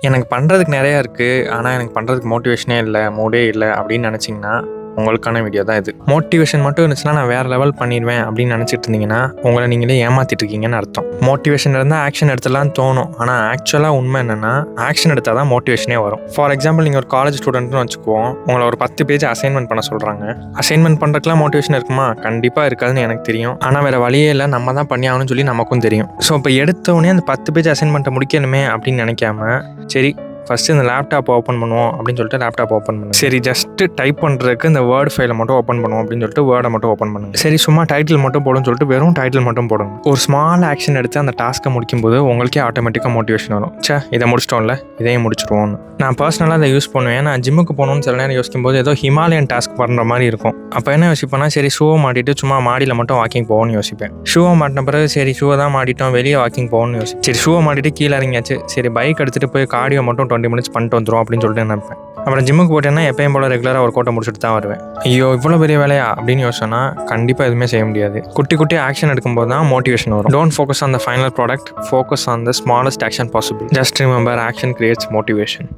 எனக்கு பண்ணுறதுக்கு நிறையா இருக்குது, ஆனால் எனக்கு பண்ணுறதுக்கு மோட்டிவேஷனே இல்லை, மூடே இல்லை அப்படின்னு நினச்சிங்கன்னா உங்களுக்கான வீடியோ தான் இது. மோட்டிவேஷன் மட்டும் இருந்துச்சுன்னா நான் வேறு லெவல் பண்ணிடுவேன் அப்படின்னு நினச்சிட்டு இருந்தீங்கன்னா உங்களை நீங்களே ஏமாற்றிட்டு இருக்கீங்கன்னு அர்த்தம். மோட்டிவேஷன் இருந்தால் ஆக்ஷன் எடுத்துலாம் தோணும், ஆனால் ஆக்சுவலாக உண்மை என்னென்னா ஆக்ஷன் எடுத்தால் தான் மோட்டிவேஷனே வரும். ஃபார் எக்ஸாம்பிள் நீங்கள் ஒரு காலேஜ் ஸ்டூடெண்ட்னு வச்சுக்குவோம், உங்களை ஒரு 10 பேஜ் அசைன்மெண்ட் பண்ண சொல்கிறாங்க. அசைன்மெண்ட் பண்ணுறதுக்குலாம் மோட்டிவேஷன் இருக்குமா? கண்டிப்பாக இருக்காதுன்னு எனக்கு தெரியும். ஆனால் வேறு வழியே இல்லை, நம்ம தான் பண்ணி ஆகணும்னு சொல்லி நமக்கும் தெரியும். ஸோ இப்போ எடுத்தோடனே அந்த 10 பேஜ் அசைன்மெண்ட்டை முடிக்கணுமே அப்படின்னு நினைக்காம, சரி ஃபஸ்ட்டு இந்த லேப்டாப் ஓப்பன் பண்ணுவோம் அப்படின்னு சொல்லிட்டு லேப்டாப் ஓப்பன் பண்ணுங்க. சரி ஜஸ்ட்டு டைப் பண்ணுறதுக்கு இந்த வேர்ட் ஃபைலை மட்டும் ஓப்பன் பண்ணுவோம் அப்படின்னு சொல்லிட்டு வேர்டை மட்டும் ஓப்பன் பண்ணுங்க. சரி சும்மா டைட்டில் மட்டும் போடுன்னு சொல்லிட்டு வெறும் டைட்டில் மட்டும் போடுங்க. ஒரு ஸ்மால் ஆக்ஷன் எடுத்து அந்த டாஸ்க்கை முடிக்கும்போது உங்களுக்கே ஆட்டோமேட்டிக்காக மோட்டிவேஷன் வரும். இதை முடிச்சிட்டோம்ல, இதையும் முடிச்சிருவோம்னு. நான் பர்சனலாக அதை யூஸ் பண்ணுவேன். நான் ஜிம்முக்கு போகணுன்னு சில நேரம் யோசிக்கும்போது ஏதோ ஹிமாலயன் டாஸ்க் பண்ணுற மாதிரி இருக்கும். அப்போ என்ன யோசிப்பேன்னா, சரி ஷூவை மாட்டிட்டு சும்மா மாடியில் மட்டும் வாக்கிங் போகணும்னு யோசிப்பேன். ஷூவை மாட்டின பிறகு சரி ஷூவை தான் மாட்டிட்டோம், வெளியே வாக்கிங் போகணும்னு யோசிப்பேன். சரி ஷூவை மாட்டிட்டு கீழே இறங்கியாச்சு, சரி பைக் எடுத்துகிட்டு போய் கார்டியோ மட்டும் 20 மினிட்ஸ் பண்ணிட்டு வந்துடும் அப்படின்னு சொல்லிட்டு நினைப்பேன். அப்புறம் ஜிம்முக்கு போட்டேன்னா எப்பயும் போல ரெகுலராக ஒரு கோட்டை முடிச்சுட்டு தான் வருவேன். ஐயோ இவ்வளோ பெரிய வேலையா அப்படின்னு யோசிச்சோன்னா கண்டிப்பாக எதுவுமே செய்ய முடியாது. குட்டி குட்டி ஆக்ஷன் எடுக்கும்போது தான் மோட்டிவேஷன் வரும். Don't focus on the final product, focus on the smallest action possible. Just remember, action creates motivation.